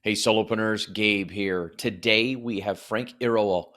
Hey, solopreneurs, Gabe here. Today we have Frank Irawo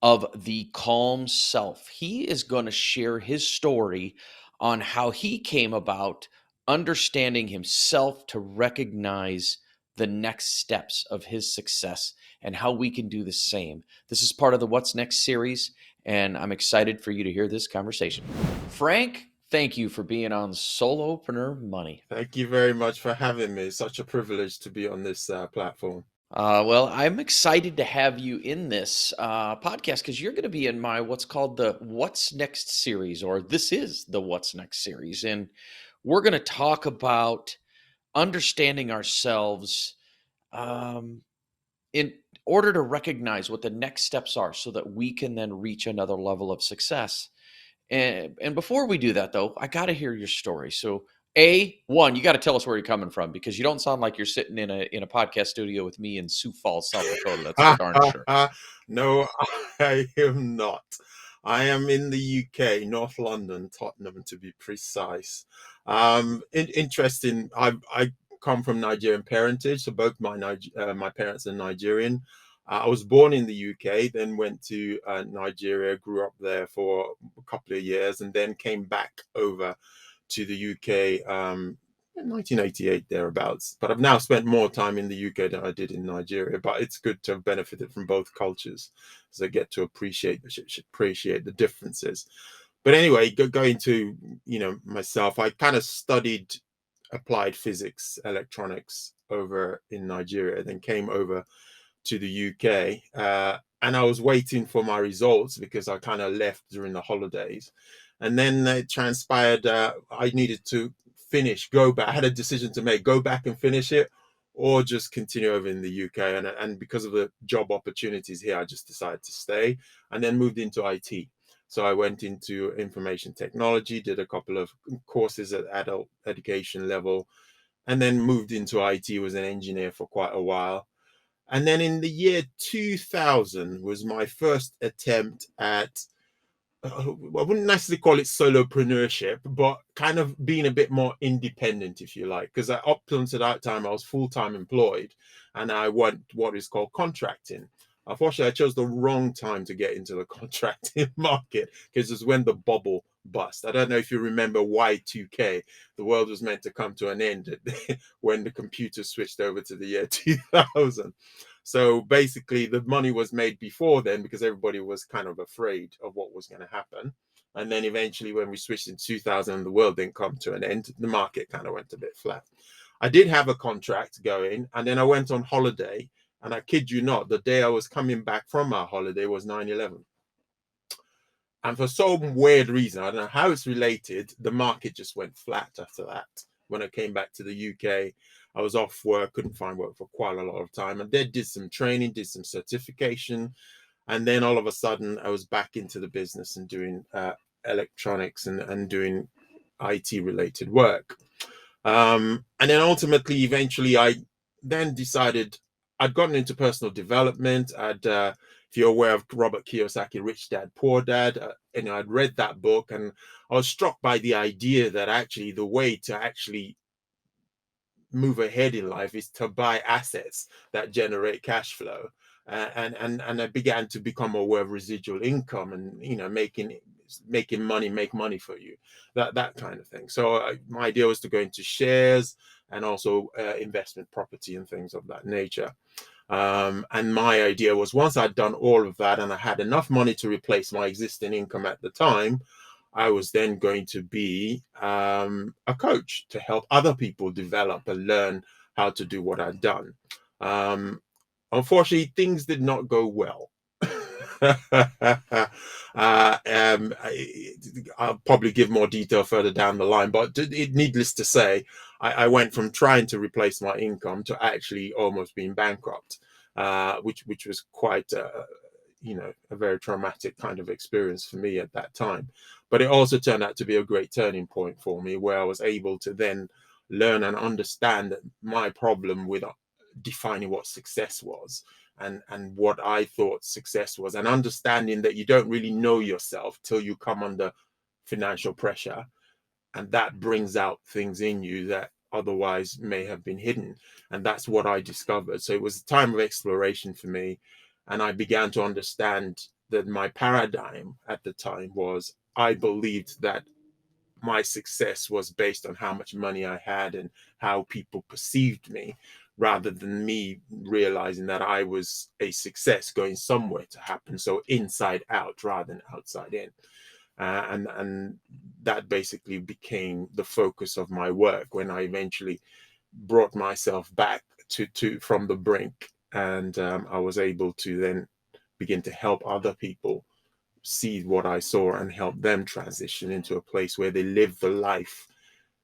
of The Calm Self. He is going to share his story on how he came about understanding himself to recognize the next steps of his success and how we can do the same. This is part of the What's Next series, and I'm excited for you to hear this conversation. Frank, thank you for being on Solopreneur Money. Thank you very much for having me. It's such a privilege to be on this platform. Well, I'm excited to have you in this podcast because you're going to be in my what's called the What's Next series, or this is the What's Next series. And we're going to talk about understanding ourselves um, in order to recognize what the next steps are so that we can then reach another level of success. And before we do that, though, I got to hear your story. So, one, you got to tell us where you're coming from because you don't sound like you're sitting in a podcast studio with me in Sioux Falls, South Dakota. That's for darn sure. No, I am not. I am in the UK, North London, Tottenham to be precise. Interesting. I come from Nigerian parentage, so both my parents are Nigerian. I was born in the UK, then went to Nigeria, grew up there for a couple of years, and then came back over to the UK in 1988 thereabouts. But I've now spent more time in the UK than I did in Nigeria. But it's good to have benefited from both cultures, as I get to appreciate the differences. But anyway, going to myself, I kind of studied applied physics, electronics over in Nigeria, then came over to the UK. And I was waiting for my results because I kind of left during the holidays. And then it transpired I needed to go back. I had a decision to make, go back and finish it or just continue over in the UK. And because of the job opportunities here, I just decided to stay and then moved into IT. So I went into information technology, did a couple of courses at adult education level, and then moved into IT, was an engineer for quite a while. And then in the year 2000 was my first attempt at, I wouldn't necessarily call it solopreneurship, but kind of being a bit more independent, if you like, because up until that time, I was full-time employed and I went what is called contracting. Unfortunately, I chose the wrong time to get into the contracting market because it's when the bubble bust. I don't know if you remember Y2K. The world was meant to come to an end when the computer switched over to the year 2000. So basically, the money was made before then because everybody was kind of afraid of what was going to happen. And then eventually, when we switched in 2000, the world didn't come to an end. The market kind of went a bit flat. I did have a contract going, and then I went on holiday. And I kid you not, the day I was coming back from my holiday was 9/11. And for some weird reason, I don't know how it's related, the market just went flat after that. When I came back to the UK, I was off work, couldn't find work for quite a lot of time. And then did some training, did some certification. And then all of a sudden, I was back into the business and doing electronics and doing IT related work. And then ultimately, eventually, I then decided I'd gotten into personal development. If you're aware of Robert Kiyosaki, Rich Dad, Poor Dad, I'd read that book and I was struck by the idea that actually the way to actually move ahead in life is to buy assets that generate cash flow. And I began to become aware of residual income and making money make money for you, that kind of thing. So my idea was to go into shares and also investment property and things of that nature. And my idea was once I'd done all of that and I had enough money to replace my existing income at the time, I was then going to be a coach to help other people develop and learn how to do what I'd done. Unfortunately, things did not go well. I'll probably give more detail further down the line, but needless to say, I went from trying to replace my income to actually almost being bankrupt, which was quite a very traumatic kind of experience for me at that time. But it also turned out to be a great turning point for me, where I was able to then learn and understand my problem with defining what success was and what I thought success was, and understanding that you don't really know yourself till you come under financial pressure, and that brings out things in you that otherwise may have been hidden. And that's what I discovered. So it was a time of exploration for me. And I began to understand that my paradigm at the time was I believed that my success was based on how much money I had and how people perceived me, rather than me realizing that I was a success going somewhere to happen. So inside out rather than outside in. And that basically became the focus of my work when I eventually brought myself back to from the brink, and I was able to then begin to help other people see what I saw and help them transition into a place where they live the life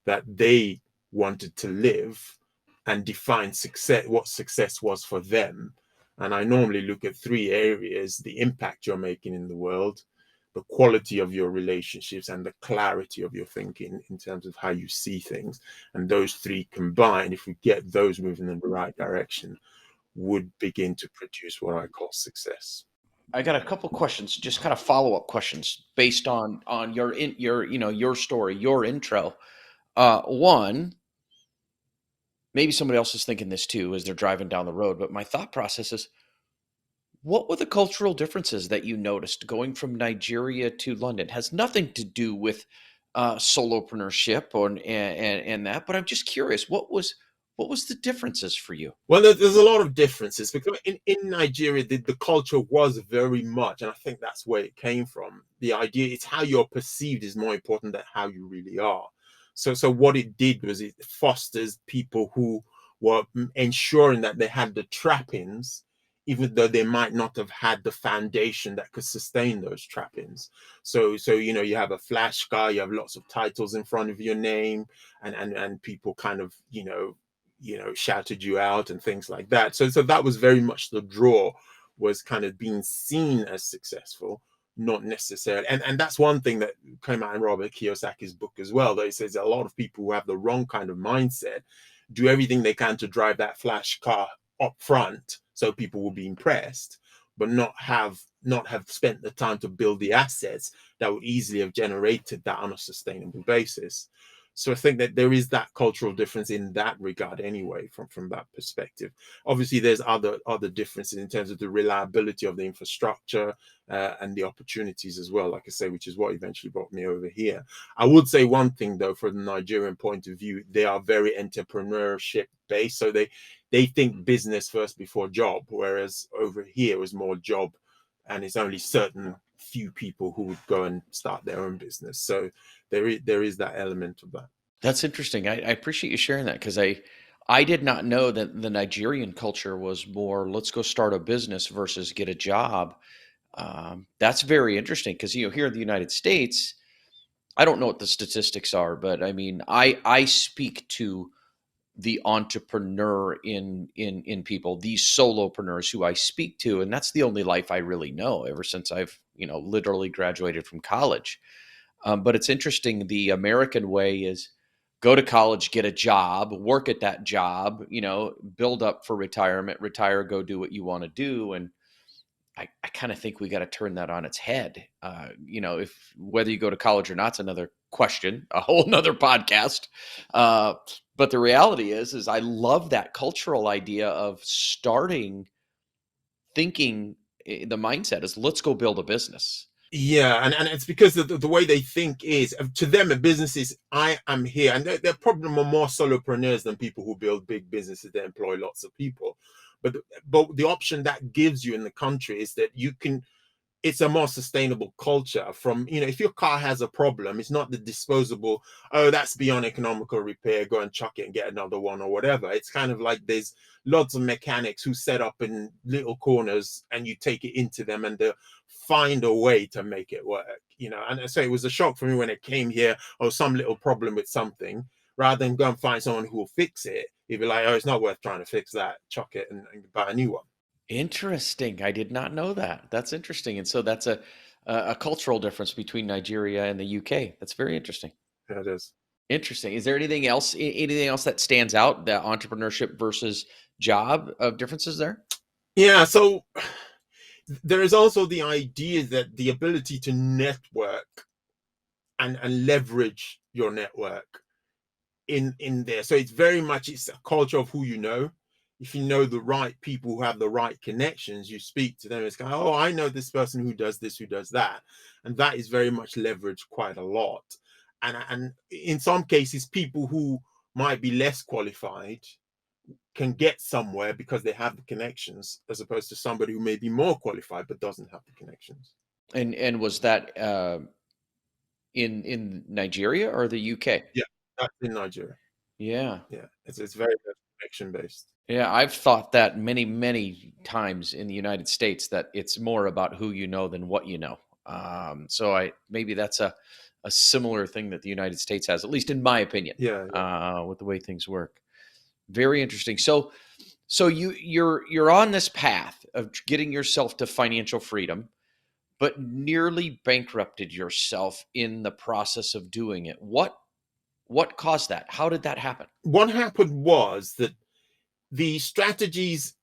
that they wanted to live and define success, what success was for them. And I normally look at three areas: the impact you're making in the world, the quality of your relationships, and the clarity of your thinking in terms of how you see things. And those three combined, if we get those moving in the right direction, would begin to produce what I call success. I got a couple questions, just kind of follow up questions based on your story, your intro. One, maybe somebody else is thinking this too as they're driving down the road, but my thought process is, what were the cultural differences that you noticed going from Nigeria to London? Has nothing to do with solopreneurship or and that, but I'm just curious, what was the differences for you? Well, there's a lot of differences because in Nigeria, the culture was very much, and I think that's where it came from. The idea it's how you're perceived is more important than how you really are. So what it did was it fosters people who were ensuring that they had the trappings, even though they might not have had the foundation that could sustain those trappings. So you have a flash car, you have lots of titles in front of your name, and people kind of shouted you out and things like that. So that was very much the draw, was kind of being seen as successful, not necessarily. And that's one thing that came out in Robert Kiyosaki's book as well, that he says a lot of people who have the wrong kind of mindset do everything they can to drive that flash car up front so people will be impressed, but not have spent the time to build the assets that would easily have generated that on a sustainable basis. So I think that there is that cultural difference in that regard anyway, from that perspective. Obviously, there's other differences in terms of the reliability of the infrastructure and the opportunities as well, like I say, which is what eventually brought me over here. I would say one thing though, from the Nigerian point of view, they are very entrepreneurship based. So they think business first before job, whereas over here it was more job, and it's only certain few people who would go and start their own business. So there is that element of that. That's interesting. I appreciate you sharing that because I did not know that the Nigerian culture was more let's go start a business versus get a job. That's very interesting because here in the United States, I don't know what the statistics are, but I mean, I speak to the entrepreneur in people, these solopreneurs who I speak to, and that's the only life I really know ever since I've literally graduated from college. But it's interesting. The American way is go to college, get a job, work at that job, build up for retirement, retire, go do what you want to do. And I kind of think we got to turn that on its head. If whether you go to college or not's another question, a whole nother podcast. But the reality is I love that cultural idea of starting thinking. The mindset is let's go build a business. Yeah, and it's because the way they think is, to them a business is I am here, and they're probably more solopreneurs than people who build big businesses that employ lots of people. But the option that gives you in the country is that you can, it's a more sustainable culture. From if your car has a problem, it's not the disposable, oh, that's beyond economical repair, go and chuck it and get another one or whatever. It's kind of like there's lots of mechanics who set up in little corners and you take it into them and they find a way to make it work. And so it was a shock for me when it came here, oh, some little problem with something, rather than go and find someone who will fix it. You'd be like, oh, it's not worth trying to fix that, chuck it and buy a new one. Interesting. I did not know that. That's interesting. And so that's a cultural difference between Nigeria and the UK. That's very interesting. Yeah, it is. Interesting. Is there anything else that stands out, that entrepreneurship versus job of differences there? Yeah, so there is also the idea that the ability to network and leverage your network in there. So it's very much, it's a culture of who you know. If you know the right people who have the right connections, you speak to them. It's kind of, oh, I know this person who does this, who does that, and that is very much leveraged quite a lot. And in some cases, people who might be less qualified can get somewhere because they have the connections, as opposed to somebody who may be more qualified but doesn't have the connections. And was that in Nigeria or the UK? Yeah, that's in Nigeria. Yeah. Yeah, it's very much connection based. Yeah, I've thought that many, many times in the United States that it's more about who you know than what you know. So I maybe that's a similar thing that the United States has, at least in my opinion, Yeah, yeah. with the way things work. Very interesting. So you're on this path of getting yourself to financial freedom, but nearly bankrupted yourself in the process of doing it. What caused that? How did that happen? What happened was that the strategies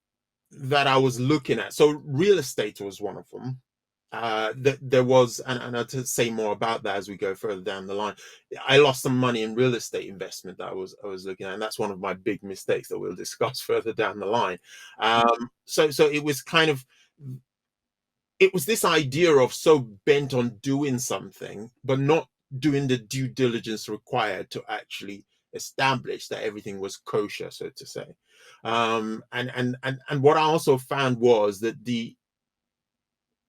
that I was looking at, so real estate was one of them. That there was, and I'll say more about that as we go further down the line. I lost some money in real estate investment that I was looking at, and that's one of my big mistakes that we'll discuss further down the line. So it was kind of, it was this idea of so bent on doing something, but not doing the due diligence required to actually establish that everything was kosher, so to say. And what I also found was that the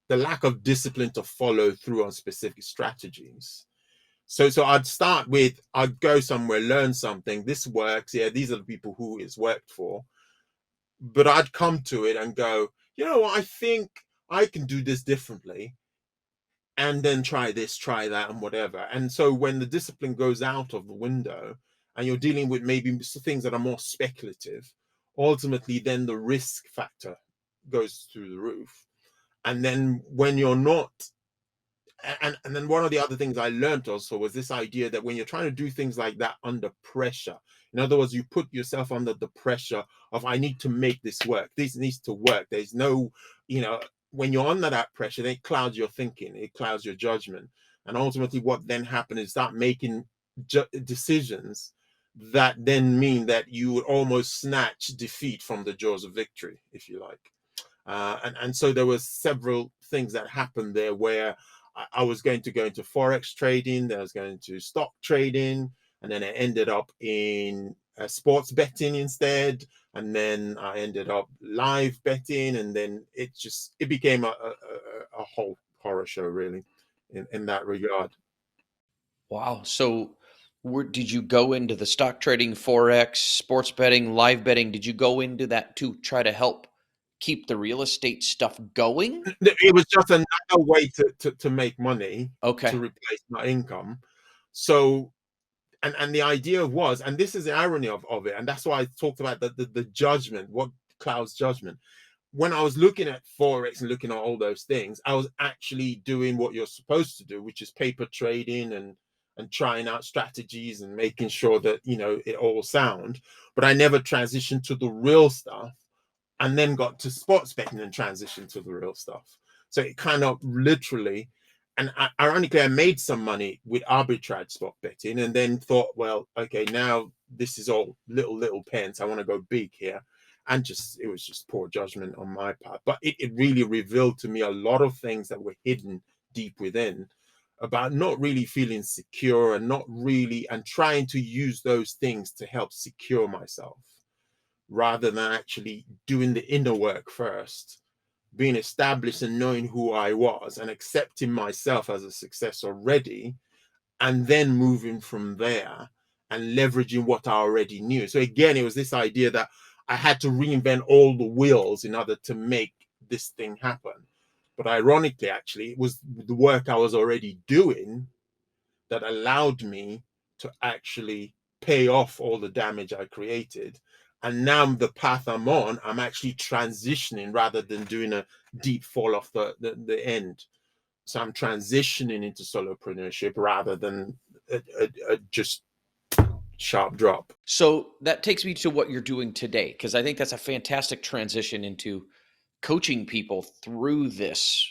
lack of discipline to follow through on specific strategies. So I'd start with, I'd go somewhere, learn something. This works. Yeah, these are the people who it's worked for. But I'd come to it and go, you know what, I think I can do this differently, and then try this, try that, and whatever. And so when the discipline goes out of the window and you're dealing with maybe things that are more speculative, ultimately then the risk factor goes through the roof. And then when you're not, and then one of the other things I learned also was this idea that when you're trying to do things like that under pressure, in other words, you put yourself under the pressure of, I need to make this work. This needs to work. There's no, you know, when you're under that pressure, then it clouds your thinking, it clouds your judgment. And ultimately, what then happens is start making decisions that then mean that you would almost snatch defeat from the jaws of victory, if you like. And so there was several things that happened there where I was going to go into forex trading, then I was going to stock trading, and then I ended up in sports betting instead, and then I ended up live betting, and then it became a whole horror show, really, in that regard. Wow. So, did you go into the stock trading, forex, sports betting, live betting? Did you go into that to try to help keep the real estate stuff going? It was just another way to make money to Okay. replace my income. So and the idea was, and this is the irony of it, and that's why I talked about the judgment, what clouds judgment. When I was looking at forex and looking at all those things, I was actually doing what you're supposed to do, which is paper trading and trying out strategies and making sure that it all sound. But I never transitioned to the real stuff, and then got to sports betting and transitioned to the real stuff. So it kind of literally, and ironically, I made some money with arbitrage spot betting, and then thought, well, okay, now this is all little pence. I want to go big here. And it was just poor judgment on my part. But it really revealed to me a lot of things that were hidden deep within, about not really feeling secure and not really, and trying to use those things to help secure myself rather than actually doing the inner work first, being established and knowing who I was and accepting myself as a success already, and then moving from there and leveraging what I already knew. So again, it was this idea that I had to reinvent all the wheels in order to make this thing happen. But ironically, actually, it was the work I was already doing that allowed me to actually pay off all the damage I created. And now the path I'm on, I'm actually transitioning rather than doing a deep fall off the end. So I'm transitioning into solopreneurship rather than a just sharp drop. So that takes me to what you're doing today, because I think that's a fantastic transition into coaching people through this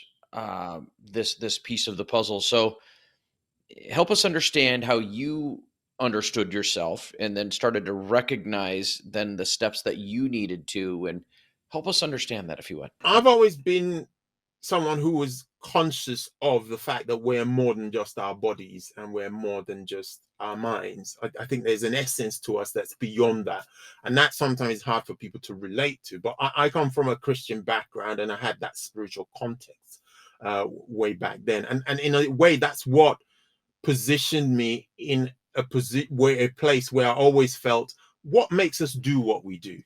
piece of the puzzle. So help us understand how you understood yourself and then started to recognize then the steps that you needed to, and help us understand that if you would. I've always been someone who was conscious of the fact that we're more than just our bodies and we're more than just our minds. I think there's an essence to us that's beyond that. And that sometimes is hard for people to relate to. But I come from a Christian background and I had that spiritual context way back then. And in a way, that's what positioned me in a place where I always felt, what makes us do what we do?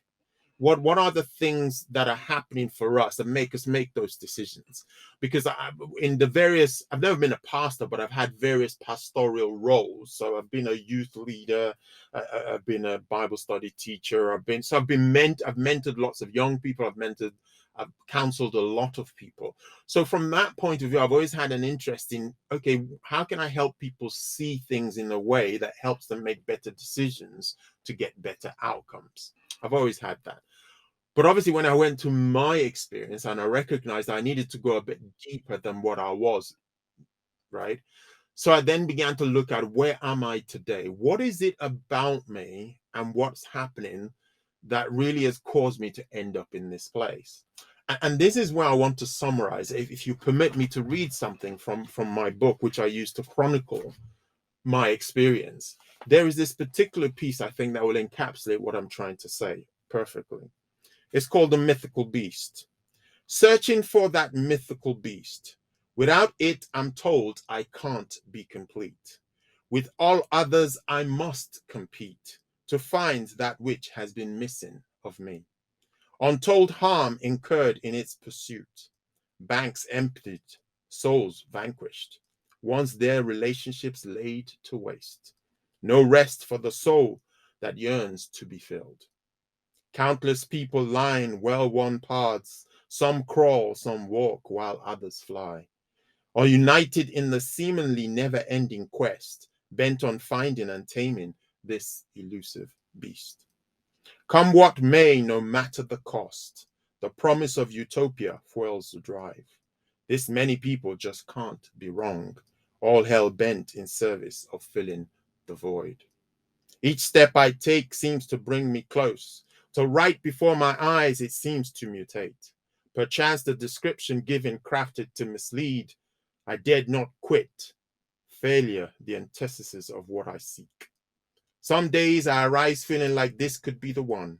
What are the things that are happening for us that make us make those decisions? Because I've never been a pastor, but I've had various pastoral roles. So I've been a youth leader, I've been a Bible study teacher, I've mentored lots of young people, I've counseled a lot of people. So from that point of view, I've always had an interest in, okay, how can I help people see things in a way that helps them make better decisions to get better outcomes? I've always had that. But obviously, when I went to my experience and I recognized I needed to go a bit deeper than what I was, right? So I then began to look at, where am I today? What is it about me and what's happening that really has caused me to end up in this place? And this is where I want to summarize, if you permit me to read something from my book, which I used to chronicle my experience. There is this particular piece, I think, that will encapsulate what I'm trying to say perfectly. It's called The Mythical Beast. Searching for that mythical beast. Without it, I'm told I can't be complete. With all others, I must compete to find that which has been missing of me. Untold harm incurred in its pursuit. Banks emptied, souls vanquished. Once their relationships laid to waste. No rest for the soul that yearns to be filled. Countless people line well-worn paths. Some crawl, some walk, while others fly. Are united in the seemingly never-ending quest, bent on finding and taming this elusive beast. Come what may, no matter the cost, the promise of utopia fuels the drive. This many people just can't be wrong, all hell bent in service of filling the void. Each step I take seems to bring me close, till right before my eyes it seems to mutate. Perchance the description given crafted to mislead, I dared not quit. Failure, the antithesis of what I seek. Some days I arise feeling like this could be the one.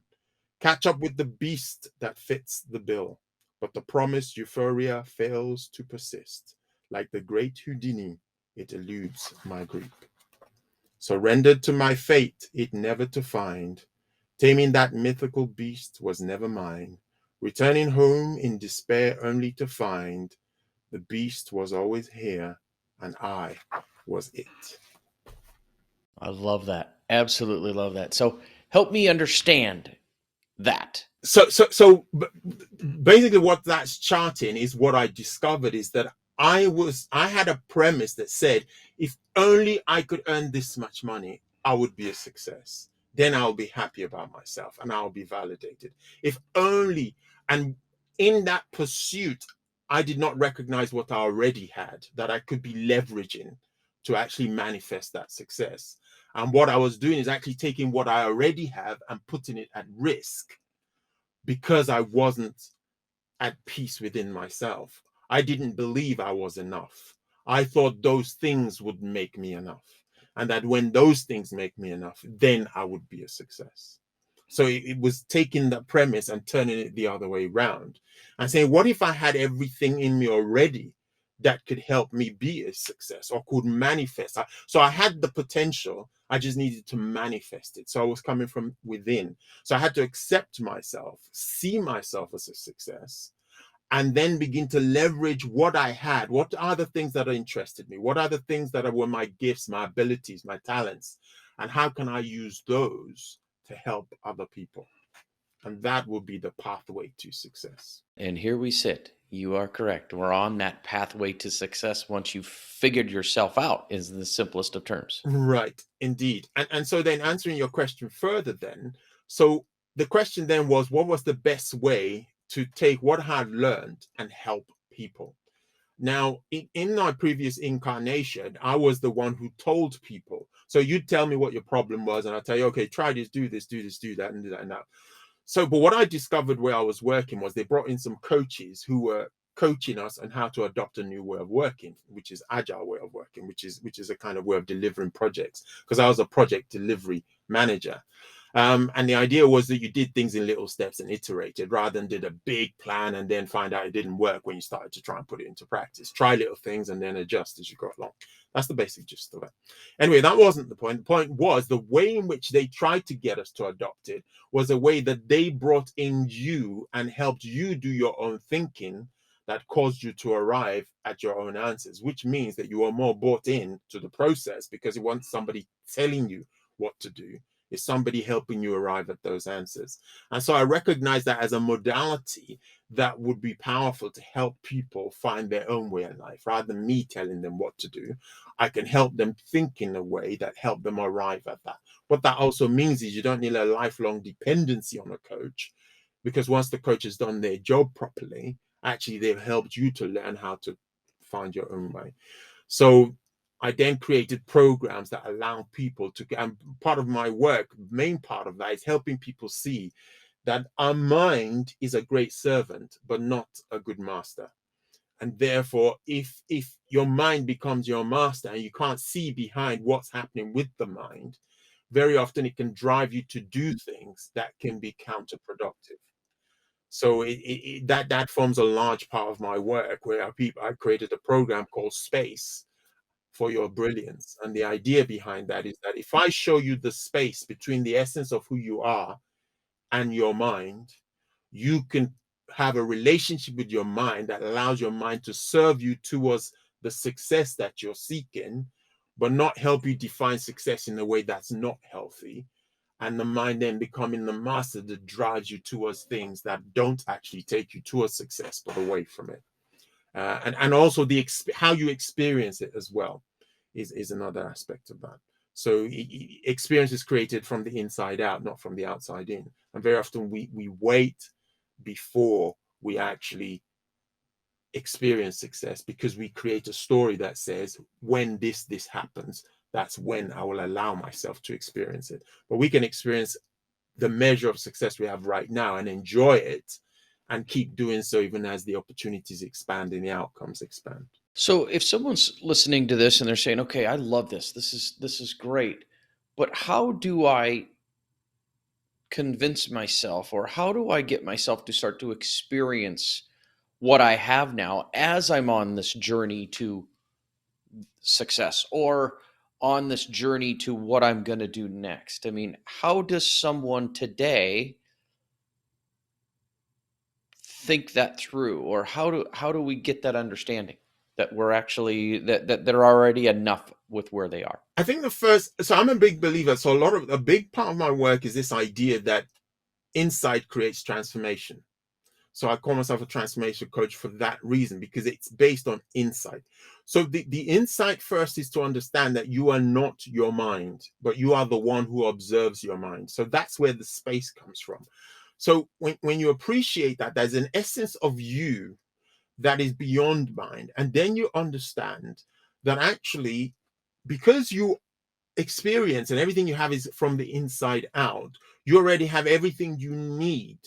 Catch up with the beast that fits the bill. But the promised euphoria fails to persist. Like the great Houdini, it eludes my grip. Surrendered to my fate, it never to find. Taming that mythical beast was never mine. Returning home in despair only to find the beast was always here and I was it. I love that. Absolutely love that. So help me understand that. So basically what that's charting is, what I discovered is that I had a premise that said, if only I could earn this much money, I would be a success. Then I'll be happy about myself and I'll be validated. If only, and in that pursuit, I did not recognize what I already had that I could be leveraging to actually manifest that success. And what I was doing is actually taking what I already have and putting it at risk, because I wasn't at peace within myself. I didn't believe I was enough. I thought those things would make me enough. And that when those things make me enough, then I would be a success. So it was taking the premise and turning it the other way around and saying, what if I had everything in me already that could help me be a success or could manifest? So I had the potential, I just needed to manifest it. So I was coming from within. So I had to accept myself, see myself as a success, and then begin to leverage what I had. What are the things that interested me? What are the things that were my gifts, my abilities, my talents? And how can I use those to help other people? And that will be the pathway to success. And here we sit. You are correct. We're on that pathway to success once you've figured yourself out, is the simplest of terms. Right, indeed. And so then, answering your question further then, so the question then was, what was the best way to take what I had learned and help people? Now, in my previous incarnation, I was the one who told people So you'd tell me what your problem was, and I'd tell you, okay, try this, do this, do this, do that, and do that, and that. So, but what I discovered where I was working was they brought in some coaches who were coaching us on how to adopt a new way of working, which is agile way of working, which is a kind of way of delivering projects. Because I was a project delivery manager. And the idea was that you did things in little steps and iterated rather than did a big plan and then find out it didn't work when you started to try and put it into practice. Try little things and then adjust as you go along. That's the basic gist of it. Anyway, that wasn't the point. The point was the way in which they tried to get us to adopt it was a way that they brought in you and helped you do your own thinking that caused you to arrive at your own answers, which means that you are more bought in to the process because you want somebody telling you what to do. Is somebody helping you arrive at those answers. And so I recognize that as a modality that would be powerful to help people find their own way in life. Rather than me telling them what to do, I can help them think in a way that help them arrive at that. What that also means is you don't need a lifelong dependency on a coach, because once the coach has done their job properly, actually they've helped you to learn how to find your own way. So I then created programs that allow people to, and part of my work, main part of that is helping people see that our mind is a great servant, but not a good master. And therefore, if your mind becomes your master and you can't see behind what's happening with the mind, very often it can drive you to do things that can be counterproductive. So that forms a large part of my work, where I created a program called Space for Your Brilliance. And the idea behind that is that if I show you the space between the essence of who you are and your mind, you can have a relationship with your mind that allows your mind to serve you towards the success that you're seeking, but not help you define success in a way that's not healthy. And the mind then becoming the master that drives you towards things that don't actually take you towards success, but away from it. And also how you experience it as well is another aspect of that. So experience is created from the inside out, not from the outside in. And very often we wait before we actually experience success, because we create a story that says, when this happens, that's when I will allow myself to experience it. But we can experience the measure of success we have right now and enjoy it and keep doing so even as the opportunities expand and the outcomes expand. So if someone's listening to this and they're saying, "Okay, I love this. This is great." But how do I convince myself, or how do I get myself to start to experience what I have now as I'm on this journey to success, or on this journey to what I'm going to do next? I mean, how does someone today think that through, or how do we get that understanding that we're actually that they're already enough with where they are? I think so I'm a big believer. So a big part of my work is this idea that insight creates transformation. So I call myself a transformation coach for that reason, because it's based on insight. So the insight first is to understand that you are not your mind, but you are the one who observes your mind. So that's where the space comes from. So when you appreciate that there's an essence of you that is beyond mind, and then you understand that actually, because you experience and everything you have is from the inside out, you already have everything you need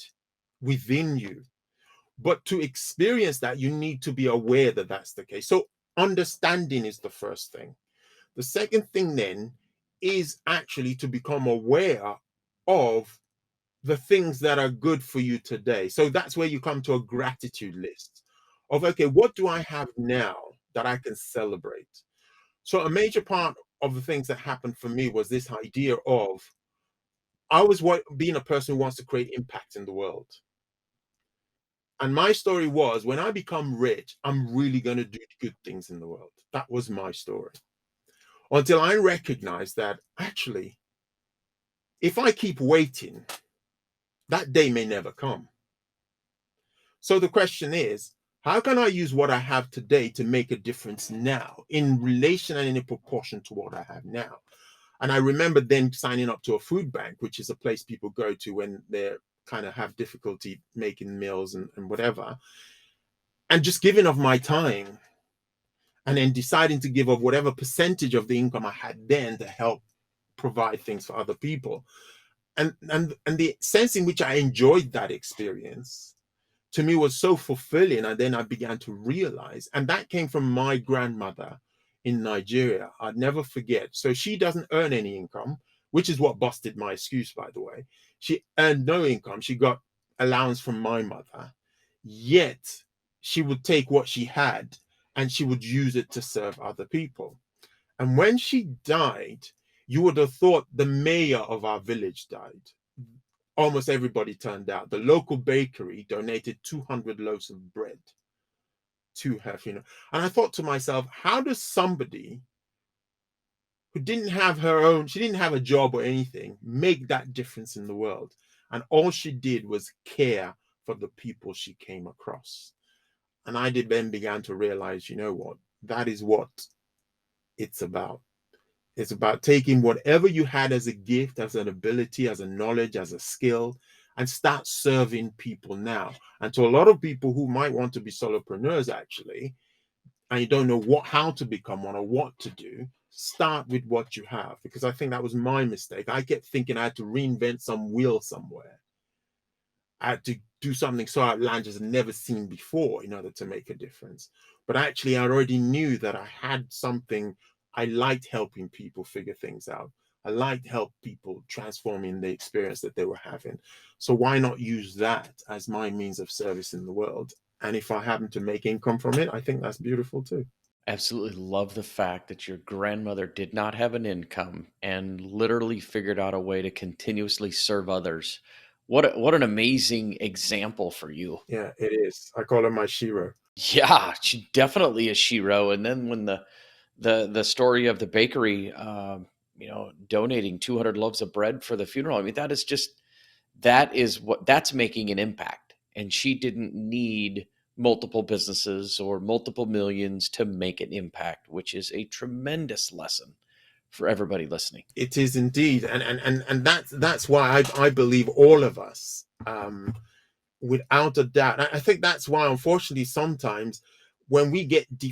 within you. But to experience that, you need to be aware that that's the case. So understanding is the first thing. The second thing then is actually to become aware of the things that are good for you today. So that's where you come to a gratitude list of, okay, what do I have now that I can celebrate? So a major part of the things that happened for me was this idea of, I was being a person who wants to create impact in the world. And my story was, when I become rich, I'm really going to do good things in the world. That was my story. Until I recognized that actually, if I keep waiting, that day may never come. So the question is, how can I use what I have today to make a difference now, in relation and in proportion to what I have now? And I remember then signing up to a food bank, which is a place people go to when they kind of have difficulty making meals and whatever, and just giving of my time, and then deciding to give of whatever percentage of the income I had then to help provide things for other people. And the sense in which I enjoyed that experience to me was so fulfilling. And then I began to realize, and that came from my grandmother in Nigeria. I'd never forget. So she doesn't earn any income, which is what busted my excuse, by the way. She earned no income. She got allowance from my mother, yet she would take what she had and she would use it to serve other people. And when she died, you would have thought the mayor of our village died. Almost everybody turned out. The local bakery donated 200 loaves of bread to her funeral. And I thought to myself, how does somebody who didn't have her own, she didn't have a job or anything, make that difference in the world? And all she did was care for the people she came across. And I did then began to realize, you know what? That is what it's about. It's about taking whatever you had as a gift, as an ability, as a knowledge, as a skill, and start serving people now. And to a lot of people who might want to be solopreneurs, actually, and you don't know how to become one or what to do, start with what you have. Because I think that was my mistake. I kept thinking I had to reinvent some wheel somewhere. I had to do something so outlandish and never seen before in order to make a difference. But actually, I already knew that I had something. I liked helping people figure things out. I liked help people transforming the experience that they were having. So why not use that as my means of service in the world? And if I happen to make income from it, I think that's beautiful too. Absolutely love the fact that your grandmother did not have an income and literally figured out a way to continuously serve others. What an amazing example for you. Yeah, it is. I call her my Shiro. Yeah, she definitely is Shiro. And then when the story of the bakery, donating 200 loaves of bread for the funeral. I mean, that is what that's making an impact. And she didn't need multiple businesses or multiple millions to make an impact, which is a tremendous lesson for everybody listening. It is indeed, and that's why I believe all of us, without a doubt. I think that's why, unfortunately, sometimes when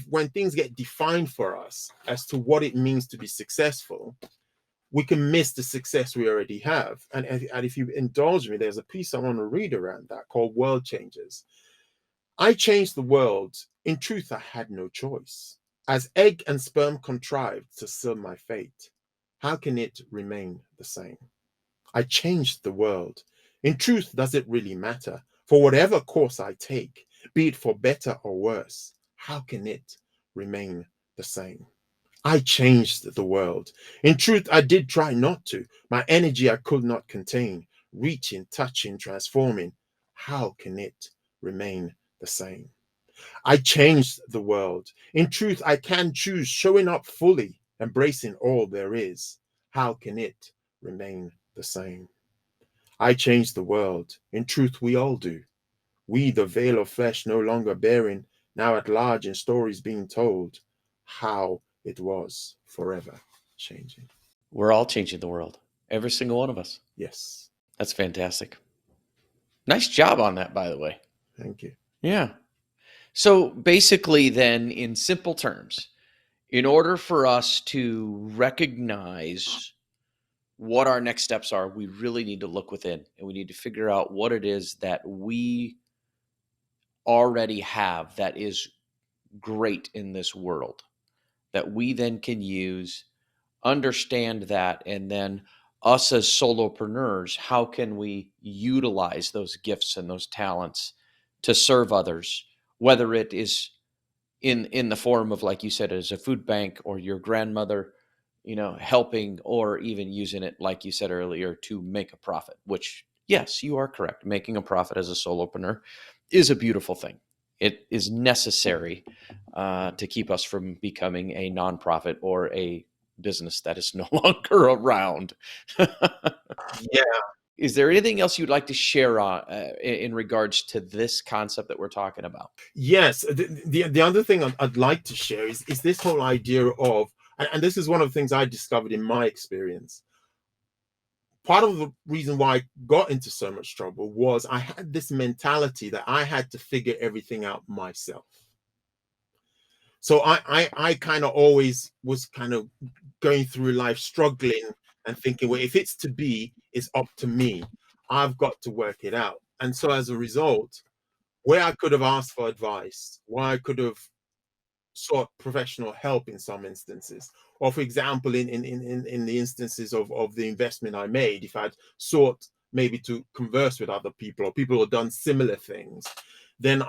when things get defined for us as to what it means to be successful, we can miss the success we already have. And if you indulge me, there's a piece I want to read around that called "World Changers." I changed the world. In truth, I had no choice. As egg and sperm contrived to seal my fate, how can it remain the same? I changed the world. In truth, does it really matter? For whatever course I take, be it for better or worse, how can it remain the same? I changed the world. In truth, I did try not to. My energy I could not contain, reaching, touching, transforming. How can it remain the same? I changed the world. In truth, I can choose showing up fully, embracing all there is. How can it remain the same? I changed the world. In truth, we all do. We, the veil of flesh, no longer bearing, now at large in stories being told, how it was forever changing. We're all changing the world, every single one of us. Yes. That's fantastic. Nice job on that, by the way. Thank you. Yeah. So basically, then, in simple terms, in order for us to recognize what our next steps are, we really need to look within and we need to figure out what it is that we already have that is great in this world that we then can use, understand that, and then us as solopreneurs, how can we utilize those gifts and those talents to serve others, whether it is in the form of, like you said, as a food bank or your grandmother, helping, or even using it, like you said earlier, to make a profit, which, yes, you are correct. Making a profit as a solopreneur is a beautiful thing. It is necessary to keep us from becoming a nonprofit or a business that is no longer around. Yeah. Is there anything else you'd like to share in regards to this concept that we're talking about? Yes. The other thing I'd like to share is this whole idea of, and this is one of the things I discovered in my experience. Part of the reason why I got into so much trouble was I had this mentality that I had to figure everything out myself. So I kind of always was kind of going through life struggling and thinking, well, if it's to be, it's up to me. I've got to work it out. And so as a result, where I could have asked for advice, where I could have sought professional help in some instances, or for example, in the instances of the investment I made, if I'd sought maybe to converse with other people or people who have done similar things, then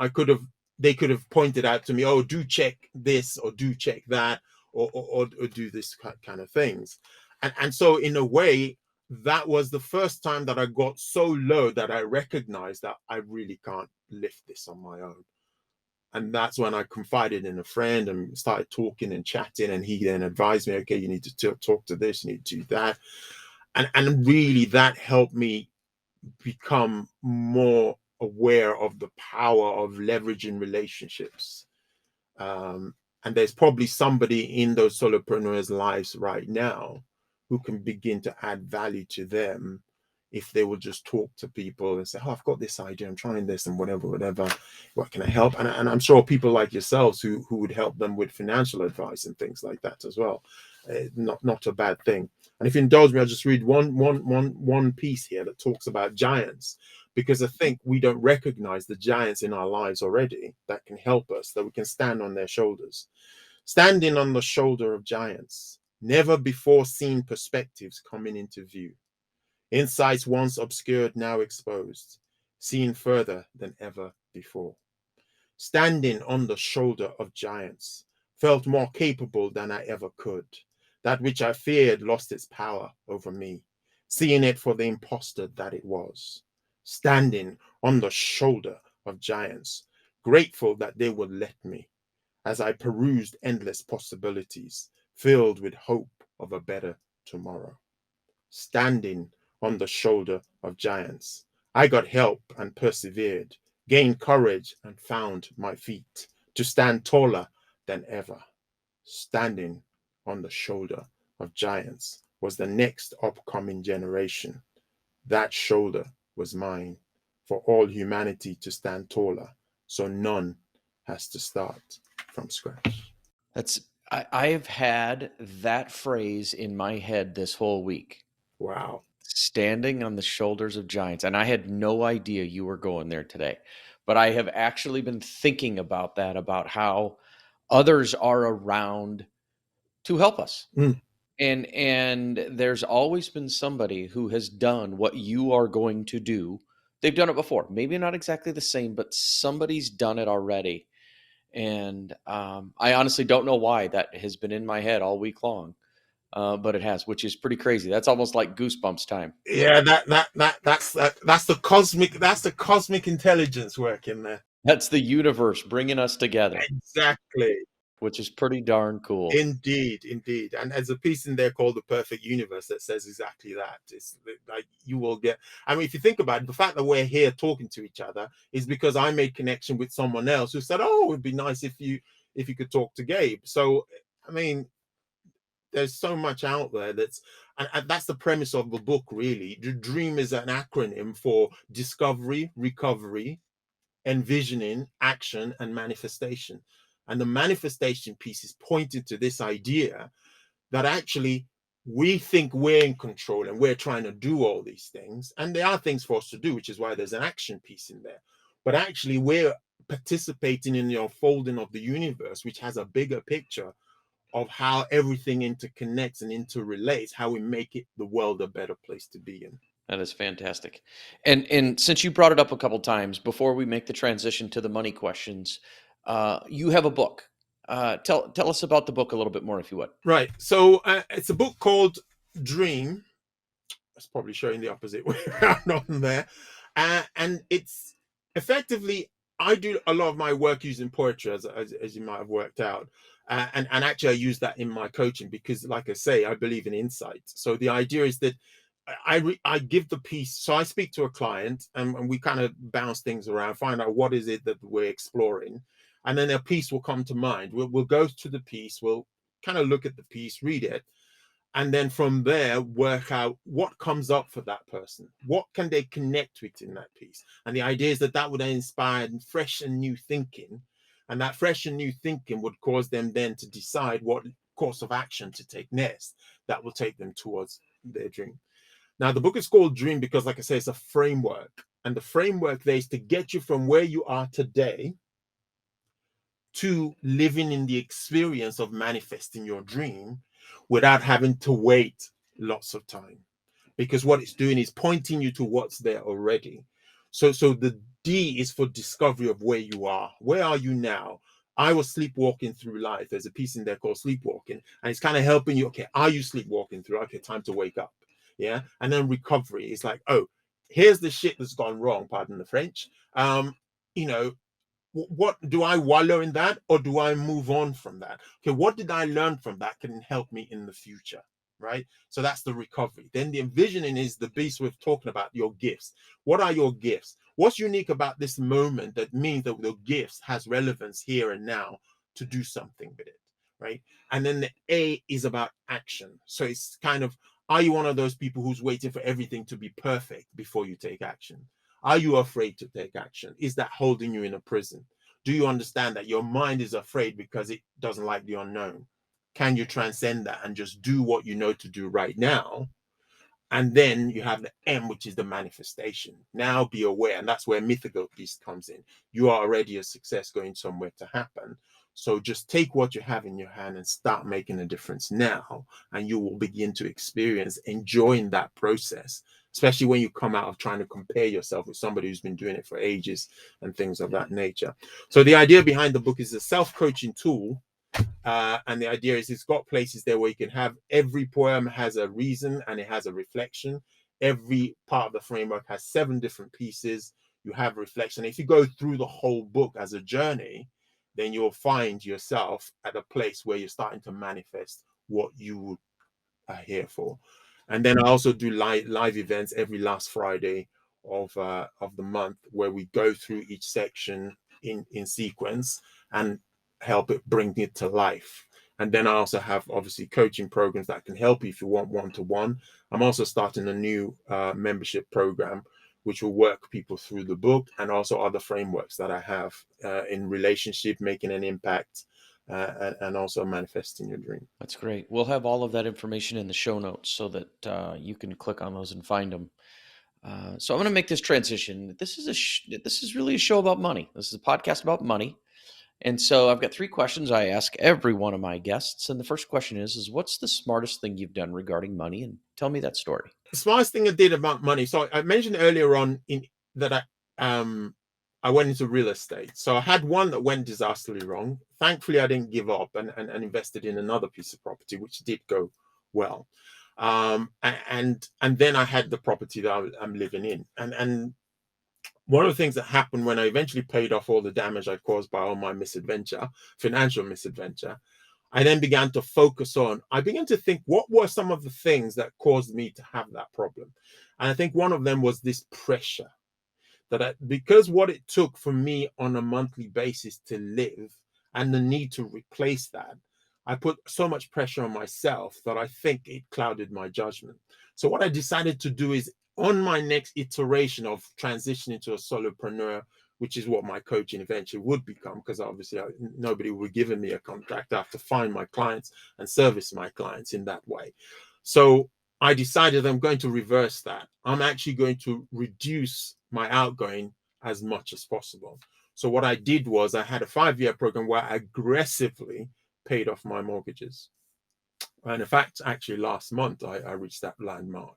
they could have pointed out to me, oh, do check this or do check that, or do this kind of things. And so in a way, that was the first time that I got so low that I recognized that I really can't lift this on my own. And that's when I confided in a friend and started talking and chatting, and he then advised me, okay, you need to talk to this, you need to do that. And really that helped me become more aware of the power of leveraging relationships. And there's probably somebody in those solopreneurs' lives right now who can begin to add value to them if they will just talk to people and say, oh, I've got this idea, I'm trying this and whatever, what can I help? And I'm sure people like yourselves who would help them with financial advice and things like that as well. Not a bad thing. And if you indulge me, I'll just read one piece here that talks about giants, because I think we don't recognize the giants in our lives already that can help us, that we can stand on their shoulders. Standing on the shoulder of giants, never before seen perspectives coming into view. Insights once obscured, now exposed, seen further than ever before. Standing on the shoulder of giants, felt more capable than I ever could. That which I feared lost its power over me, seeing it for the imposter that it was. Standing on the shoulder of giants, grateful that they would let me, as I perused endless possibilities, filled with hope of a better tomorrow. Standing on the shoulder of giants, I got help and persevered, gained courage and found my feet to stand taller than ever. Standing on the shoulder of giants was the next upcoming generation. That shoulder was mine for all humanity to stand taller, so none has to start from scratch. I've had that phrase in my head this whole week. Wow. Standing on the shoulders of giants. And I had no idea you were going there today. But I have actually been thinking about that, about how others are around to help us. Mm. And there's always been somebody who has done what you are going to do. They've done it before. Maybe not exactly the same, but somebody's done it already. And I honestly don't know why that has been in my head all week long. But it has, which is pretty crazy. That's almost like goosebumps time. Yeah, that's the cosmic intelligence working there. That's the universe bringing us together, Exactly. which is pretty darn cool. Indeed, indeed. And there's a piece in there called The Perfect Universe that says exactly that. It's like you will get, I mean, if you think about it, the fact that we're here talking to each other is because I made connection with someone else who said, oh, it'd be nice if you could talk to Gabe. So, I mean, there's so much out there and that's the premise of the book, really. The dream is an acronym for discovery, recovery, envisioning, action, and manifestation. And the manifestation piece is pointing to this idea that actually we think we're in control and we're trying to do all these things. And there are things for us to do, which is why there's an action piece in there. But actually, we're participating in the unfolding of the universe, which has a bigger picture of how everything interconnects and interrelates, how we make it the world a better place to be in. That is fantastic. And since you brought it up a couple times, before we make the transition to the money questions, you have a book. Tell us about the book a little bit more, if you would. Right. So it's a book called Dream. It's probably showing the opposite way around on there. And it's effectively, I do a lot of my work using poetry, as you might have worked out. And actually, I use that in my coaching because, like I say, I believe in insight. So the idea is that I give the piece. So I speak to a client and we kind of bounce things around, find out what is it that we're exploring. And then a piece will come to mind. We'll go to the piece. We'll kind of look at the piece, read it, and then from there work out what comes up for that person, what can they connect with in that piece. And the idea is that that would inspire fresh and new thinking, and that fresh and new thinking would cause them then to decide what course of action to take next that will take them towards their dream. Now, the book is called Dream because, like I say, it's a framework. And the framework there is to get you from where you are today to living in the experience of manifesting your dream without having to wait lots of time. Because what it's doing is pointing you to what's there already. So the D is for discovery of where you are. Where are you now? I was sleepwalking through life. There's a piece in there called Sleepwalking, and it's kind of helping you. Okay, are you sleepwalking through? Okay, time to wake up. Yeah. And then recovery is like, oh, here's the shit that's gone wrong, pardon the French. You know, what do I wallow in that, or do I move on from that? Okay, what did I learn from that can help me in the future, right? So that's the recovery. Then the envisioning is the beast we're talking about, your gifts. What are your gifts? What's unique about this moment that means that the gifts has relevance here and now to do something with it, right? And then the A is about action. So it's kind of, are you one of those people who's waiting for everything to be perfect before you take action? Are you afraid to take action? Is that holding you in a prison? Do you understand that your mind is afraid because it doesn't like the unknown? Can you transcend that and just do what you know to do right now? And then you have the M, which is the manifestation. Now be aware. And that's where mythical piece comes in. You are already a success going somewhere to happen. So just take what you have in your hand and start making a difference now. And you will begin to experience enjoying that process, especially when you come out of trying to compare yourself with somebody who's been doing it for ages and things of that nature. So the idea behind the book is a self-coaching tool. And the idea is it's got places there where you can have every poem has a reason and it has a reflection. Every part of the framework has 7 different pieces. You have reflection. If you go through the whole book as a journey, then you'll find yourself at a place where you're starting to manifest what you are here for. And then I also do live events every last Friday of the month where we go through each section in sequence and help it bring it to life. And then I also have obviously coaching programs that can help you if you want one-to-one. I'm also starting a new membership program which will work people through the book and also other frameworks that I have in relationship, making an impact, and also manifesting your dream. That's great. We'll have all of that information in the show notes so that you can click on those and find them. So I'm going to make this transition. This is really a show about money. This is a podcast about money. And so I've got 3 questions I ask every one of my guests. And the first question is what's the smartest thing you've done regarding money? And tell me that story. The smartest thing I did about money. So I mentioned earlier on that I went into real estate. So I had one that went disastrously wrong. Thankfully, I didn't give up and invested in another piece of property, which did go well. And then I had the property that I'm living in. And one of the things that happened when I eventually paid off all the damage I caused by all my financial misadventure, I then began to focus on, I began to think, what were some of the things that caused me to have that problem? And I think one of them was this pressure because what it took for me on a monthly basis to live and the need to replace that, I put so much pressure on myself that I think it clouded my judgment. So what I decided to do is on my next iteration of transitioning to a solopreneur, which is what my coaching eventually would become, because obviously nobody would give me a contract. I have to find my clients and service my clients in that way. So I decided I'm going to reverse that. I'm actually going to reduce my outgoing as much as possible. So what I did was I had a 5-year program where I aggressively paid off my mortgages. And in fact, actually last month, I reached that landmark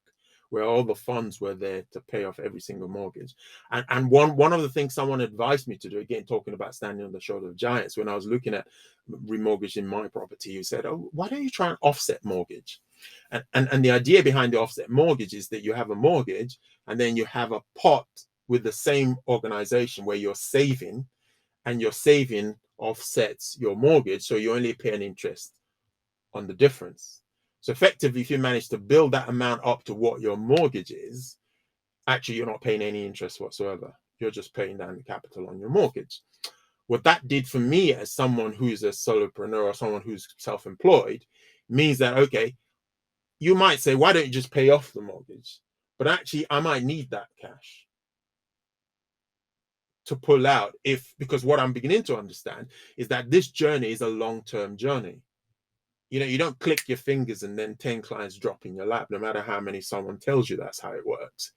where all the funds were there to pay off every single mortgage. And one of the things someone advised me to do, again, talking about standing on the shoulder of giants, when I was looking at remortgaging my property, he said, oh, why don't you try an offset mortgage? And the idea behind the offset mortgage is that you have a mortgage and then you have a pot with the same organization where you're saving, and your saving offsets your mortgage. So you only pay an interest on the difference. So effectively, if you manage to build that amount up to what your mortgage is, actually you're not paying any interest whatsoever. You're just paying down the capital on your mortgage. What that did for me as someone who's a solopreneur or someone who's self-employed means that, okay, you might say, why don't you just pay off the mortgage? But actually, I might need that cash to pull out because what I'm beginning to understand is that this journey is a long-term journey. You don't click your fingers and then 10 clients drop in your lap, no matter how many someone tells you that's how it works.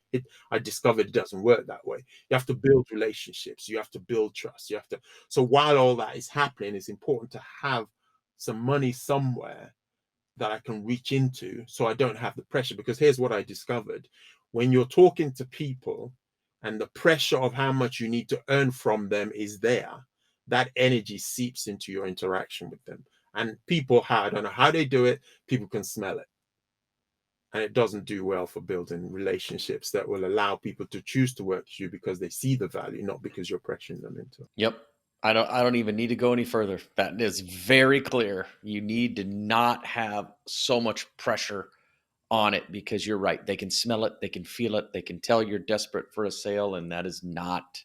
I discovered it doesn't work that way. You have to build relationships. You have to build trust. So while all that is happening, it's important to have some money somewhere that I can reach into so I don't have the pressure. Because here's what I discovered. When you're talking to people and the pressure of how much you need to earn from them is there, that energy seeps into your interaction with them. And people, I don't know how they do it, people can smell it. And it doesn't do well for building relationships that will allow people to choose to work with you because they see the value, not because you're pressuring them into it. Yep. I don't even need to go any further. That is very clear. You need to not have so much pressure on it, because you're right. They can smell it, they can feel it, they can tell you're desperate for a sale, and that is not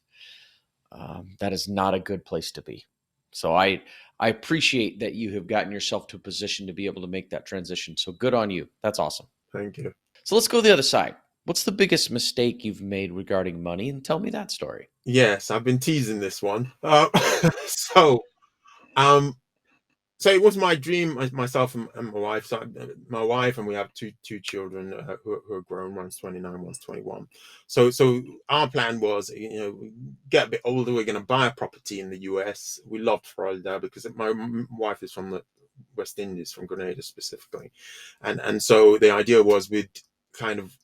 a good place to be. So I appreciate that you have gotten yourself to a position to be able to make that transition. So good on you. That's awesome. Thank you. So let's go the other side. What's the biggest mistake you've made regarding money? And tell me that story. Yes, I've been teasing this one. So, um, so it was my dream, myself and my wife. So my wife, and we have two children who are grown. One's 29, one's 21. So our plan was, get a bit older. We're going to buy a property in the US. We loved Florida because my wife is from the West Indies, from Grenada specifically, and so the idea was we'd kind of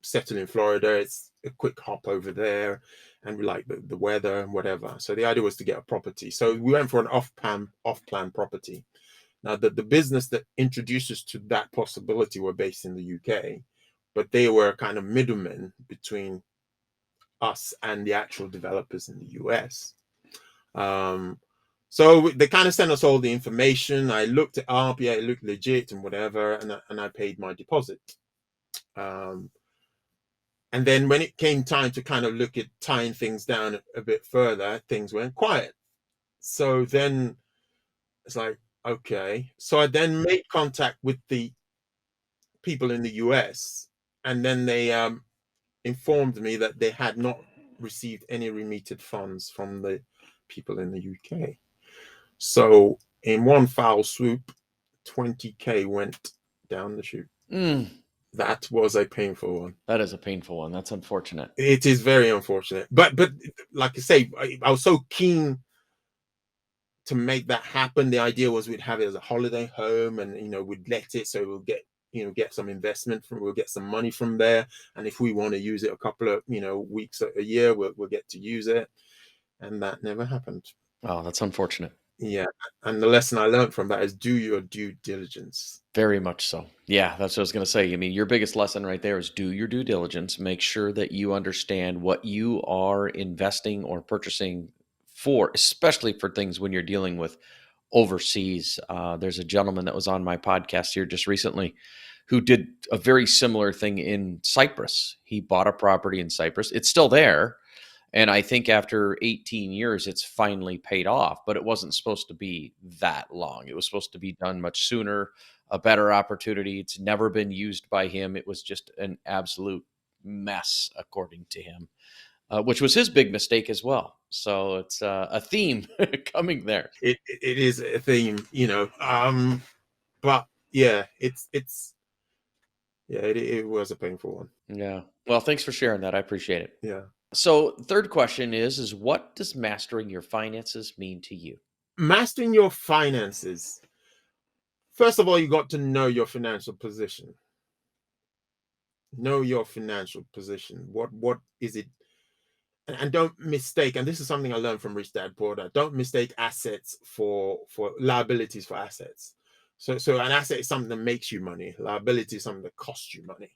settle in Florida. It's a quick hop over there, and we like the weather and whatever. So the idea was to get a property. So we went for an off-plan property. Now, the business that introduced us to that possibility were based in the UK, but they were kind of middlemen between us and the actual developers in the US. So they kind of sent us all the information. I looked it up. Yeah, it looked legit and whatever, and I paid my deposit. And then when it came time to kind of look at tying things down a bit further, things went quiet. So then it's like, okay. So I then made contact with the people in the US, and then they informed me that they had not received any remitted funds from the people in the UK. So in one foul swoop, 20K went down the chute. That was a painful one. That is a painful one. That's unfortunate. It is very unfortunate. But like I say, I was so keen to make that happen. The idea was we'd have it as a holiday home, and we'd let it, so we'll get some investment we'll get some money from there, and if we want to use it a couple of weeks a year, we'll get to use it. And that never happened. Oh, that's unfortunate. Yeah. And the lesson I learned from that is do your due diligence. Very much so. Yeah, that's what I was going to say. I mean, your biggest lesson right there is do your due diligence. Make sure that you understand what you are investing or purchasing for, especially for things when you're dealing with overseas. There's a gentleman that was on my podcast here just recently who did a very similar thing in Cyprus. He bought a property in Cyprus. It's still there. And I think after 18 years, it's finally paid off, but it wasn't supposed to be that long. It was supposed to be done much sooner, a better opportunity. It's never been used by him. It was just an absolute mess, according to him, which was his big mistake as well. So it's a theme coming there. It is a theme, but yeah, it was a painful one. Yeah. Well, thanks for sharing that. I appreciate it. Yeah. So third question is what does mastering your finances mean to you? Mastering your finances. First of all, you got to know your financial position. Know your financial position. What is it? And don't mistake, and this is something I learned from Rich Dad Poor Dad, don't mistake assets for liabilities for assets. So an asset is something that makes you money. Liability is something that costs you money.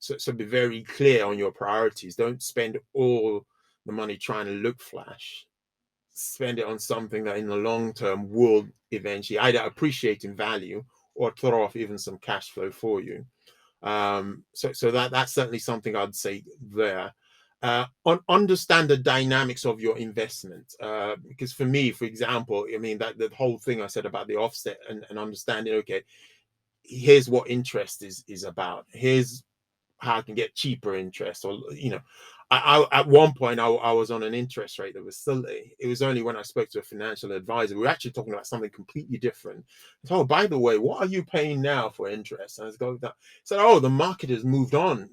So be very clear on your priorities. Don't spend all the money trying to look flash. Spend it on something that in the long term will eventually either appreciate in value or throw off even some cash flow for you. So that's certainly something I'd say there. Understand the dynamics of your investment, because for me, for example, I mean that the whole thing I said about the offset and understanding, okay, here's what interest is about, here's how I can get cheaper interest, or At one point, I was on an interest rate that was silly. It was only when I spoke to a financial advisor, we were actually talking about something completely different. So, oh, by the way, what are you paying now for interest? And I was going, said, oh, the market has moved on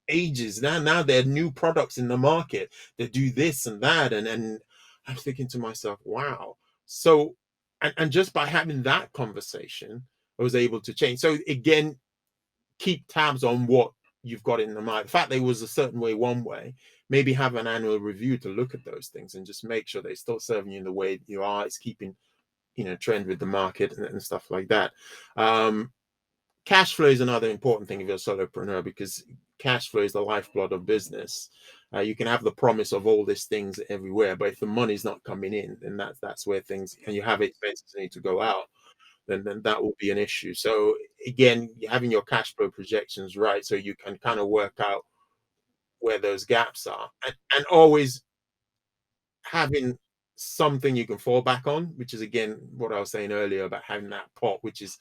ages now. Now there are new products in the market that do this and that, and I'm thinking to myself, wow. So, and just by having that conversation, I was able to change. So again, keep tabs on what you've got in the mind. The fact that it was a certain way one way, maybe have an annual review to look at those things and just make sure they're still serving you in the way you are. It's keeping, trend with the market and stuff like that. Cash flow is another important thing if you're a solopreneur, because cash flow is the lifeblood of business. You can have the promise of all these things everywhere, but if the money's not coming in, then that's where things, and you have expenses that need to go out, then that will be an issue. So again, having your cash flow projections right, so you can kind of work out where those gaps are, and always having something you can fall back on, which is again what I was saying earlier about having that pot, which is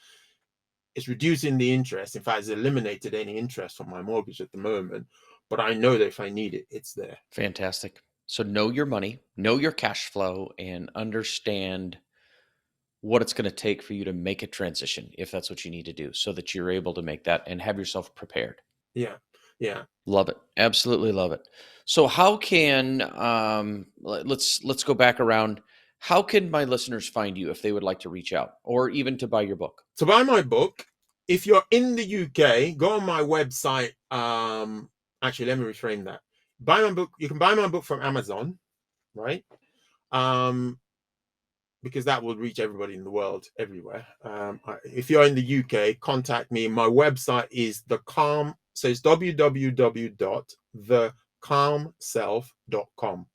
it's reducing the interest. In fact, it's eliminated any interest from my mortgage at the moment. But I know that if I need it, it's there. Fantastic. So know your money, know your cash flow, and understand what it's going to take for you to make a transition if that's what you need to do, so that you're able to make that and have yourself prepared. Yeah. Yeah. Love it. Absolutely love it. So how can let's go back around. How can my listeners find you if they would like to reach out or even to buy your book? To buy my book, if you're in the UK, go on my website. Actually, let me reframe that. Buy my book. You can buy my book from Amazon, right? Because that will reach everybody in the world, everywhere. If you're in the UK, contact me. My website is so it's www.thecalmself.com.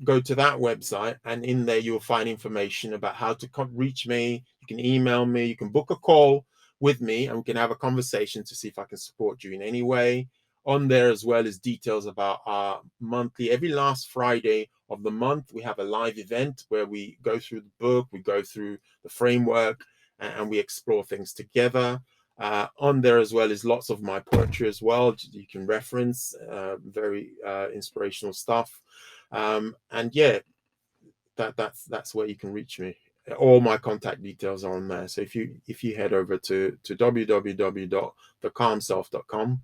Go to that website, and in there you'll find information about how to reach me. You can email me, you can book a call with me, and we can have a conversation to see if I can support you in any way. On there as well as details about our monthly, every last Friday of the month, we have a live event where we go through the book, we go through the framework, and we explore things together. On there as well is lots of my poetry as well. You can reference very inspirational stuff. And yeah, that's where you can reach me. All my contact details are on there. So if you head over to www.thecalmself.com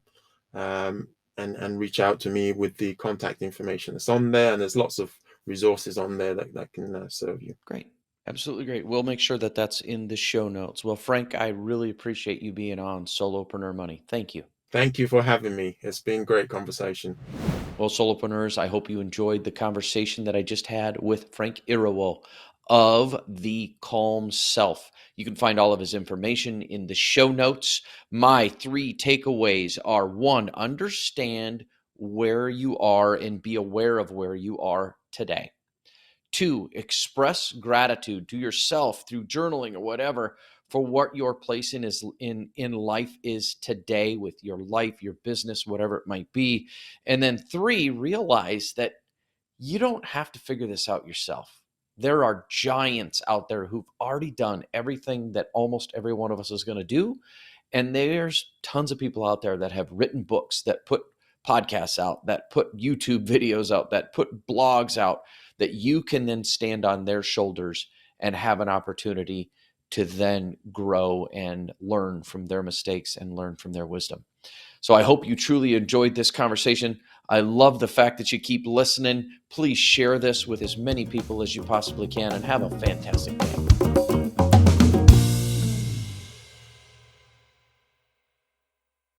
and reach out to me with the contact information that's on there, and there's lots of resources on there that can serve you. Great. Absolutely great. We'll make sure that that's in the show notes. Well, Frank, I really appreciate you being on Solopreneur Money. Thank you. Thank you for having me. It's been great conversation. Well, Solopreneurs, I hope you enjoyed the conversation that I just had with Frank Irawo of The Calm Self. You can find all of his information in the show notes. My 3 takeaways are: 1, understand where you are and be aware of where you are today. 2, express gratitude to yourself through journaling or whatever for what your place in life is today, with your life, your business, whatever it might be. And then 3, realize that you don't have to figure this out yourself. There are giants out there who've already done everything that almost every one of us is going to do. And there's tons of people out there that have written books, that put podcasts out, that put YouTube videos out, that put blogs out, that you can then stand on their shoulders and have an opportunity to then grow and learn from their mistakes and learn from their wisdom. So I hope you truly enjoyed this conversation. I love the fact that you keep listening. Please share this with as many people as you possibly can, and have a fantastic day.